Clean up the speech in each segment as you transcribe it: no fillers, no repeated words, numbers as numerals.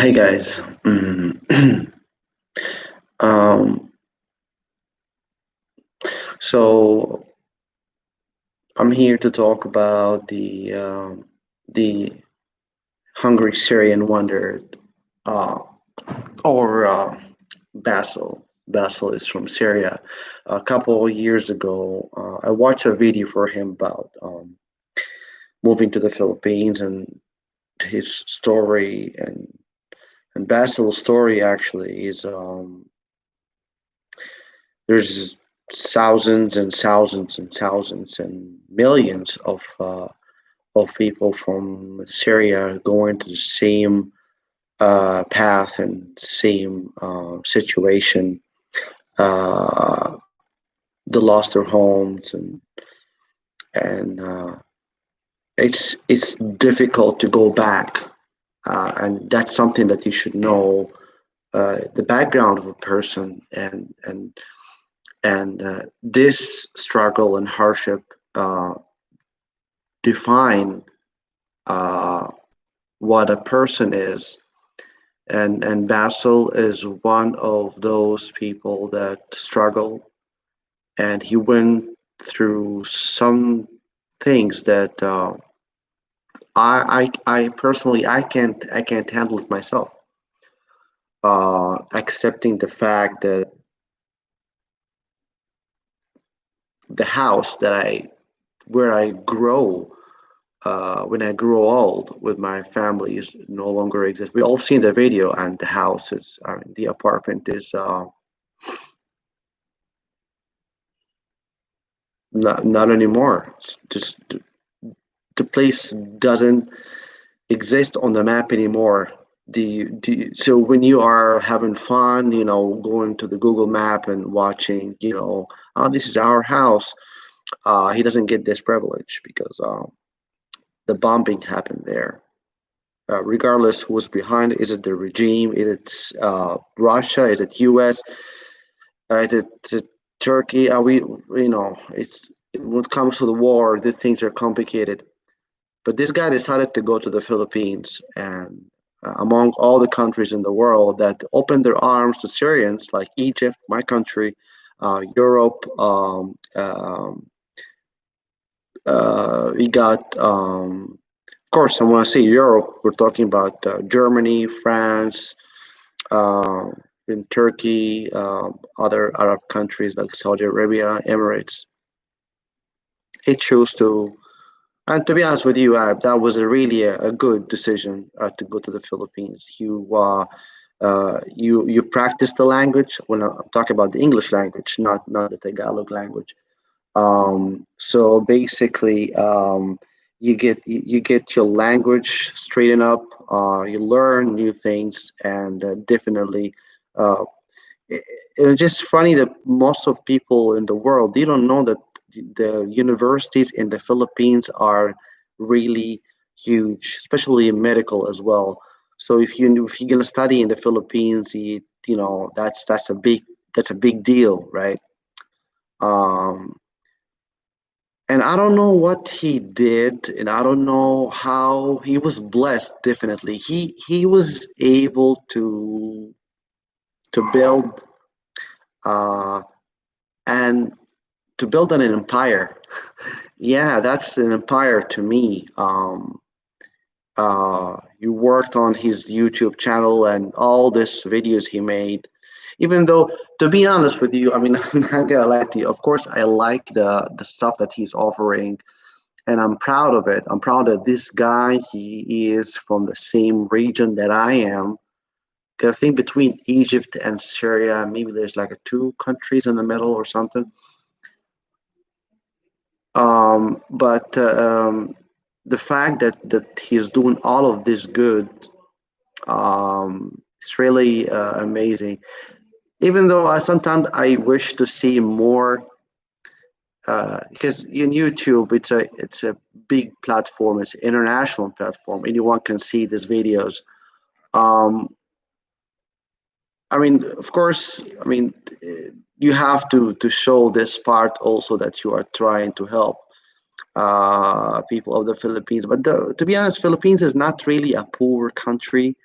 Hi guys. um, so I'm here to talk about the hungry Syrian wonder, uh, or Basil. Basil is from Syria. A couple of years ago, I watched a video for him about moving to the Philippines and his story and Basil's story actually is there's thousands and thousands and thousands and millions of people from Syria going to the same path and same situation. Uh, they lost their homes and it's difficult to go back, and that's something that you should know. The background of a person and this struggle and hardship define uh, what a person is. And Basil is one of those people that struggle, and he went through some things that I personally I can't handle it myself. Accepting the fact that the house that I where I grow when I grew old with my family is no longer exists. We all seen the video, and the house is, the apartment is not anymore. It's just the place doesn't exist on the map anymore. So when you are having fun, going to the Google map and watching, oh, this is our house. He doesn't get this privilege because the bombing happened there. Regardless who's behind it. Is it the regime? Is it Russia? Is it U.S.? Is it Turkey? Are we? It's when it comes to the war, the things are complicated. But this guy decided to go to the Philippines, and among all the countries in the world that opened their arms to Syrians, like Egypt, my country, Europe. We got, of course, and when I say Europe, we're talking about Germany, France, uh, in Turkey, other Arab countries like Saudi Arabia, Emirates. He chose to, and to be honest with you, that was really a good decision to go to the Philippines. You practice the language. When I'm talking about the English language, not the Tagalog language. So basically, you get your language straightened up. You learn new things, and definitely, uh, it, it's just funny that most of people in the world they don't know that the universities in the Philippines are really huge, especially in medical as well. So if you're gonna study in the Philippines, that's a big deal, right? Um, and I don't know what he did, and I don't know how he was blessed. Definitely, he was able to build uh, and to build an empire. Yeah, that's an empire to me. You worked on his YouTube channel and all these videos he made. Even though, to be honest with you, I mean, I'm not gonna lie to you. Of course, I like the stuff that he's offering, and I'm proud of it. I'm proud that this guy he is from the same region that I am. 'Cause I think between Egypt and Syria, maybe there's like a two countries in the middle or something. But the fact that he's doing all of this good, it's really amazing. Even though I wish to see more, because in YouTube it's a big platform, it's an international platform, anyone can see these videos. Um, I mean, of course, I mean, you have to show this part also that you are trying to help people of the Philippines. But to be honest, Philippines is not really a poor country.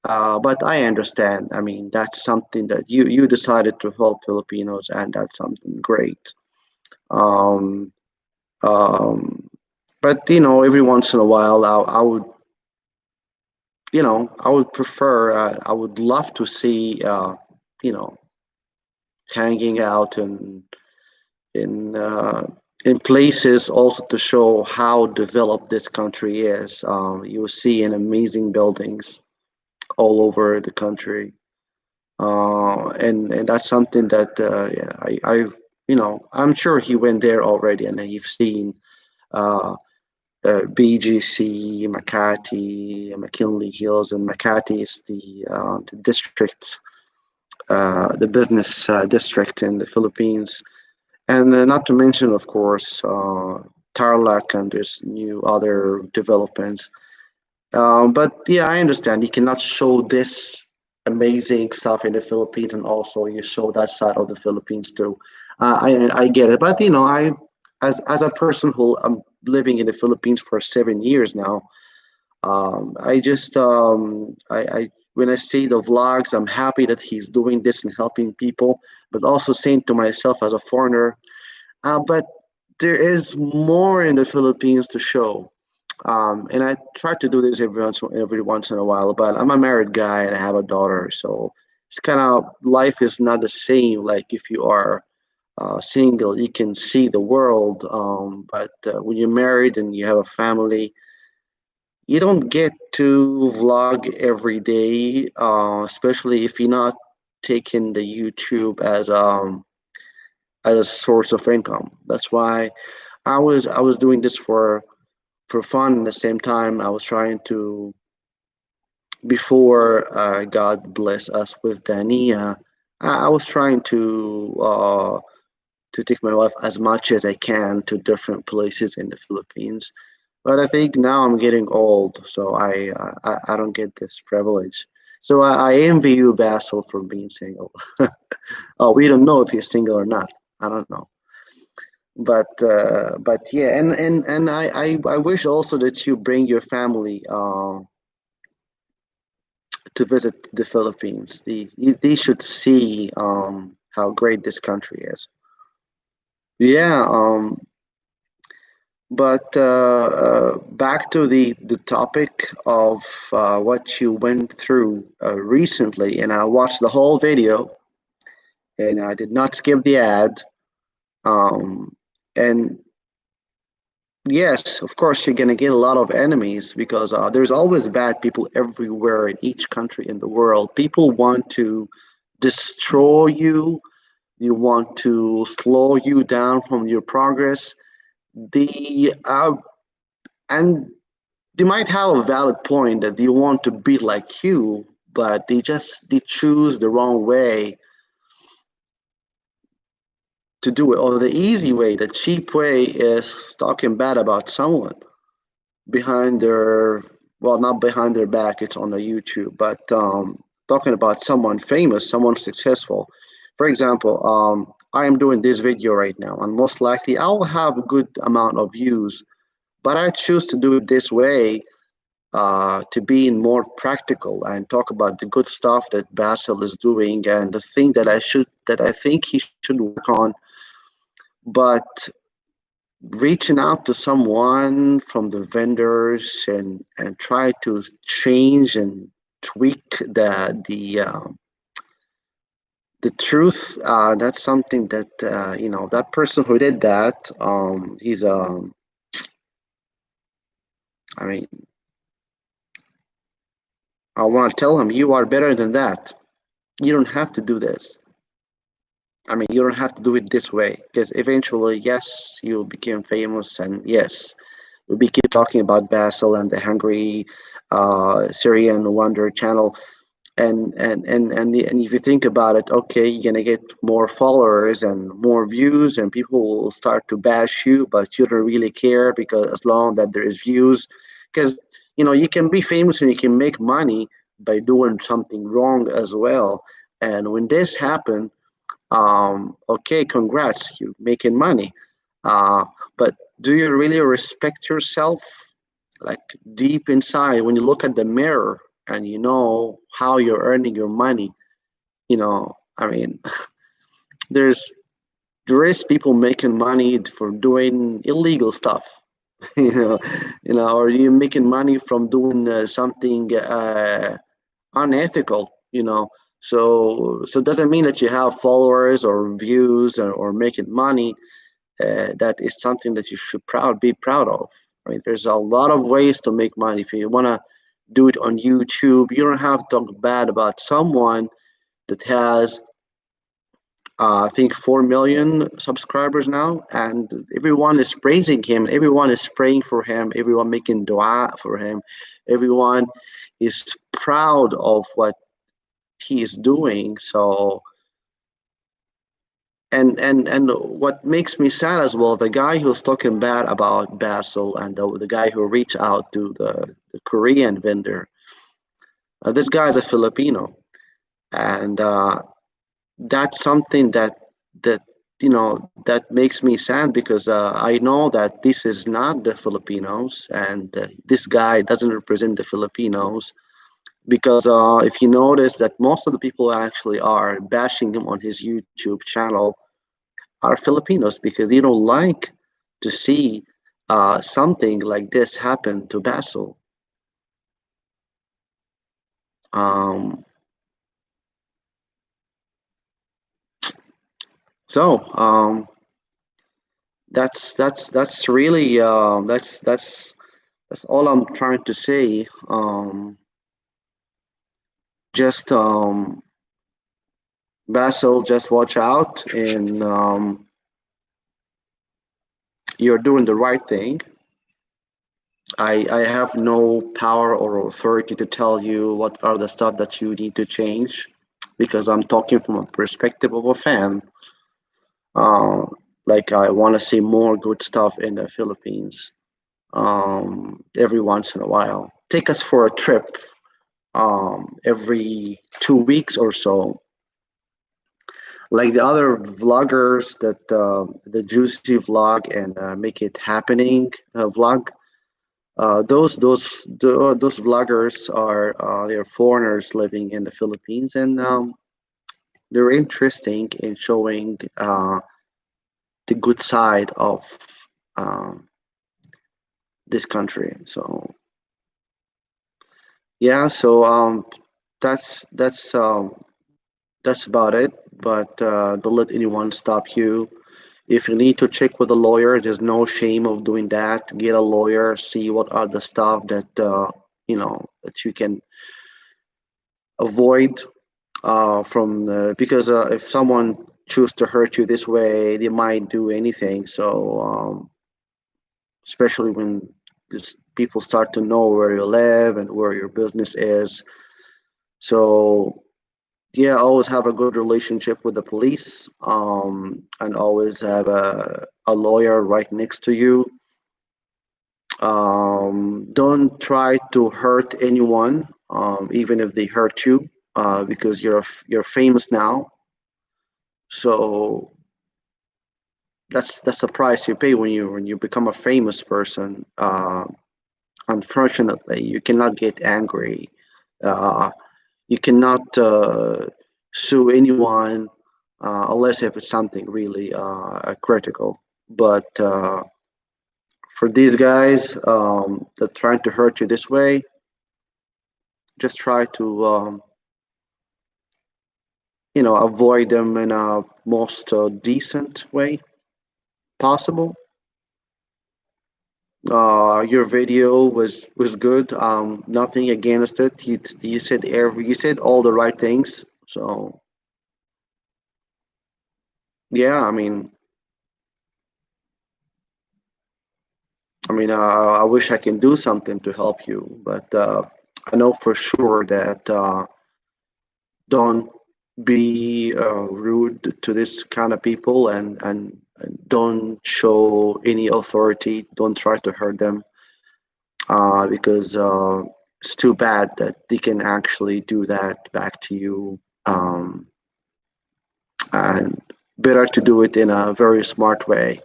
But I understand. I mean, that's something that you decided to help Filipinos, and that's something great. Um, um, but every once in a while, I would, I would prefer. I would love to see, you know, hanging out in uh, in places also to show how developed this country is. You will see in amazing buildings all over the country, and that's something that yeah, I'm sure he went there already, and you've seen uh, BGC, Makati, McKinley Hills, and Makati is the district, the business district in the Philippines. And not to mention, of course, Tarlac, and there's new other developments. But yeah, I understand. You cannot show this amazing stuff in the Philippines, and also you show that side of the Philippines too. I get it, but as a person who I'm living in the Philippines for 7 years now, I just I when I see the vlogs, I'm happy that he's doing this and helping people, but also saying to myself as a foreigner, but there is more in the Philippines to show. And I try to do this every once in a while. But I'm a married guy and I have a daughter, so it's kind of life is not the same. Like if you are single, you can see the world. But when you're married and you have a family, you don't get to vlog every day, especially if you're not taking the YouTube as a source of income. That's why I was doing this for fun. At the same time, I was trying to before God bless us with Dania. I was trying to take my wife as much as I can to different places in the Philippines. But I think now I'm getting old, so I don't get this privilege. So I envy you, Basil, for being single. Oh, we don't know if he's single or not. I don't know. But yeah, and I wish also that you bring your family to visit the Philippines. They should see how great this country is. Yeah. But back to the topic of what you went through recently, and I watched the whole video, and I did not skip the ad. Um, and yes, of course, you're gonna get a lot of enemies because there's always bad people everywhere in each country in the world. People want to destroy you. They want to slow you down from your progress. The and they might have a valid point that they want to be like you, but they choose the wrong way to do it, or the easy way, the cheap way is talking bad about someone behind their well, not behind their back, it's on the YouTube, but talking about someone famous, someone successful. For example, I am doing this video right now, and most likely I'll have a good amount of views, but I choose to do it this way to be more practical and talk about the good stuff that Basil is doing and the thing that I think he should work on. But reaching out to someone from the vendors and try to change and tweak the truth. That's something that that person who did that. He's I mean, I want to tell him you are better than that. You don't have to do this. I mean, you don't have to do it this way because eventually, yes, you'll become famous, and yes, we'll be keep talking about Basil and the Hungry Syrian Wonder channel. And if you think about it, okay, you're gonna get more followers and more views, and people will start to bash you, but you don't really care because as long that there is views, because you can be famous and you can make money by doing something wrong as well. And when this happened, okay, congrats, you're making money. Uh, but do you really respect yourself? Like deep inside, when you look at the mirror, and you know how you're earning your money, I mean, there's there is people making money for doing illegal stuff. you know, or you making money from doing something unethical. So it doesn't mean that you have followers or views or making money. That is something that you should be proud of. Right? There's a lot of ways to make money. If you want to do it on YouTube, you don't have to talk bad about someone that has I think 4 million subscribers now, and everyone is praising him. Everyone is praying for him. Everyone making dua for him. Everyone is proud of what he is doing. So, and what makes me sad as well, the guy who's talking bad about Basil and the guy who reached out to the Korean vendor. This guy is a Filipino, and that's something that that makes me sad because I know that this is not the Filipinos, and this guy doesn't represent the Filipinos because if you notice that most of the people actually are bashing him on his YouTube channel are Filipinos because they don't like to see something like this happen to Basil. Um, so that's really that's all I'm trying to say. Just Basil, just watch out, and you're doing the right thing. I have no power or authority to tell you what are the stuff that you need to change because I'm talking from a perspective of a fan. Uh, like I want to see more good stuff in the Philippines every once in a while. Take us for a trip every 2 weeks or so, like the other vloggers that the Juicy vlog and Make It Happening vlog. Those vloggers are they're foreigners living in the Philippines, and they're interesting in showing the good side of um, this country. So yeah, so that's about it. But don't let anyone stop you. If you need to check with a lawyer, there's no shame of doing that. Get a lawyer, see what are the stuff that that you can avoid from the because if someone choose to hurt you this way, they might do anything. So especially when this people start to know where you live and where your business is. So yeah, always have a good relationship with the police, and always have a lawyer right next to you. Don't try to hurt anyone, even if they hurt you, because you're famous now. So that's the price you pay when you become a famous person. Unfortunately, you cannot get angry. Uh, you cannot sue anyone unless if it's something really critical. But for these guys that trying to hurt you this way, just try to avoid them in a most decent way possible. Your video was good. Nothing against it. You said all the right things. So yeah, I wish I can do something to help you, but I know for sure that don't be rude to this kind of people, and don't show any authority. Don't try to hurt them because it's too bad that they can actually do that back to you. And better to do it in a very smart way.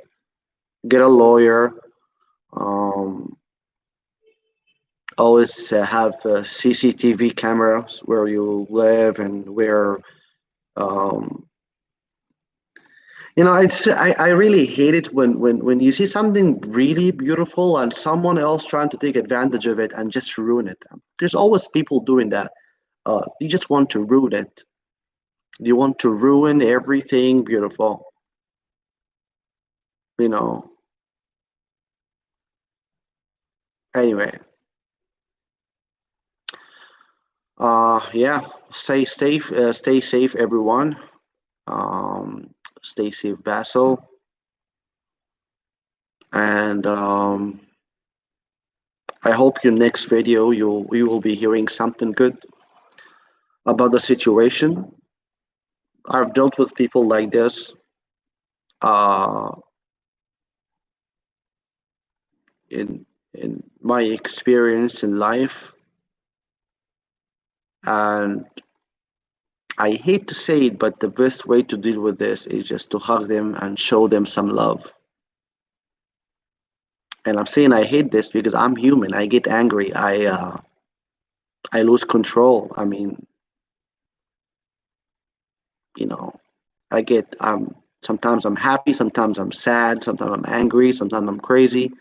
Get a lawyer. Um, always have CCTV cameras where you live and where um, I really hate it when you see something really beautiful and someone else trying to take advantage of it and just ruin it. There's always people doing that. You just want to ruin it. You want to ruin everything beautiful. You know. Anyway, yeah. Stay safe, everyone. Um, Stay safe, Basil, and I hope your next video you will be hearing something good about the situation. I've dealt with people like this uh, in my experience in life, and I hate to say it, but the best way to deal with this is just to hug them and show them some love. And I'm saying I hate this because I'm human. I get angry. I lose control. I mean, you know, I get sometimes I'm happy, sometimes I'm sad, sometimes I'm angry, sometimes I'm crazy,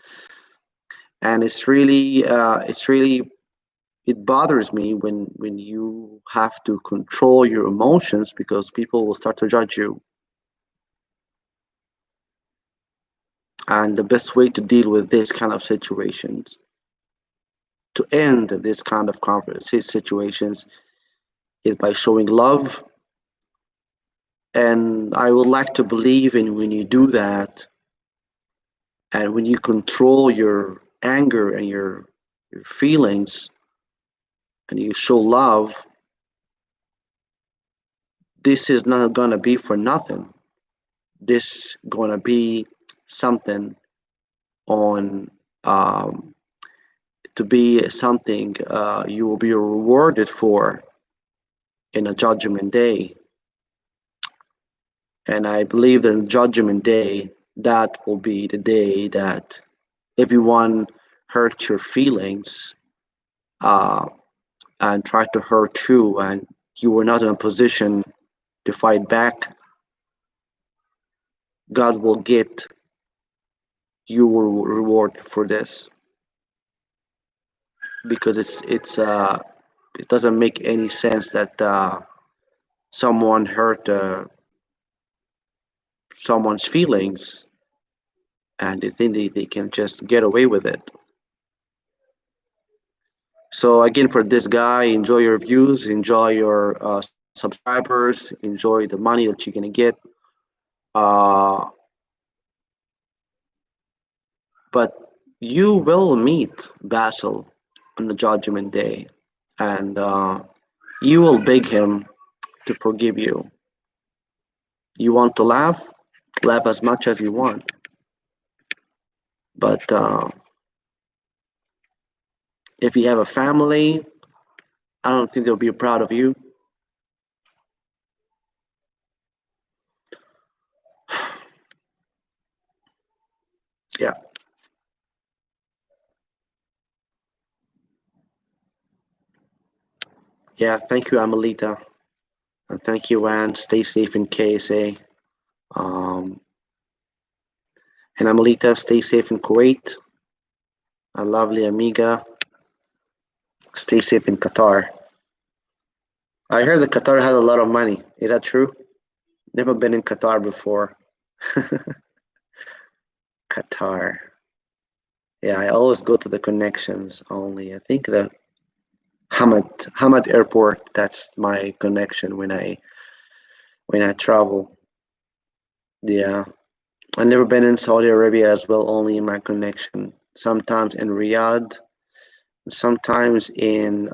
and it's really it bothers me when you have to control your emotions because people will start to judge you. And the best way to deal with this kind of situations, to end this kind of situations, is by showing love. And I would like to believe in when you do that, and when you control your anger and your feelings, and you show love, this is not gonna be for nothing. This gonna be something on to be something you will be rewarded for in a judgment day. And I believe that in judgment day, that will be the day that everyone hurt your feelings uh, and tried to hurt you, and you were not in a position to fight back. God will get you a reward for this because it doesn't make any sense that someone hurt someone's feelings and they think they can just get away with it. So again, for this guy, enjoy your views, enjoy your subscribers, enjoy the money that you're gonna get. Uh, but you will meet Basil on the Judgment Day, and you will beg him to forgive you. You want to laugh? Laugh as much as you want. But if you have a family, I don't think they'll be proud of you. Yeah, yeah. Thank you, Amelita, and thank you, Anne. Stay safe in KSA. Um, and Amelita, stay safe in Kuwait. A lovely amiga, stay safe in Qatar. I heard that Qatar has a lot of money. Is that true? Never been in Qatar before. Qatar. Yeah, I always go to the connections only. I think the Hamad Airport. That's my connection when I travel. Yeah, I've never been in Saudi Arabia as well. Only in my connection. Sometimes in Riyadh. Sometimes in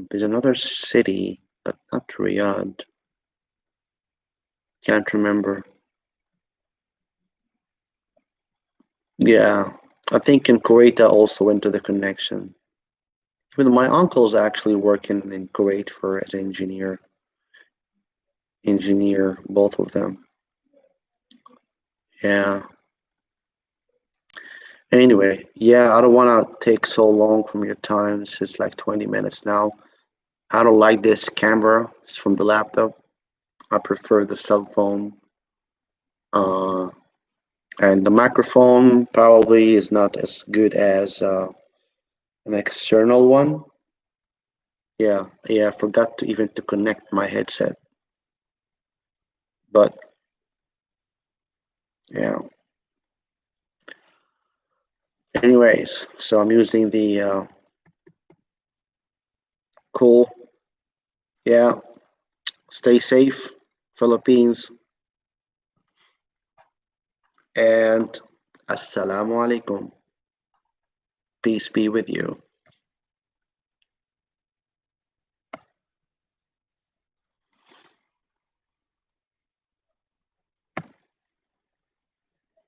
there's another city, but not Riyadh. Can't remember. Yeah, I think in Kuwait I also went to the connection. Even my uncle's actually working in Kuwait for as an engineer, both of them. Yeah. Anyway, yeah, I don't want to take so long from your time. This is like 20 minutes now. I don't like this camera. It's from the laptop. I prefer the cell phone. Uh, and the microphone probably is not as good as an external one. Yeah, yeah, I forgot to even to connect my headset. But yeah, anyways, so I'm using the cool. Yeah, stay safe, Philippines, and assalamu alaikum. Peace be with you.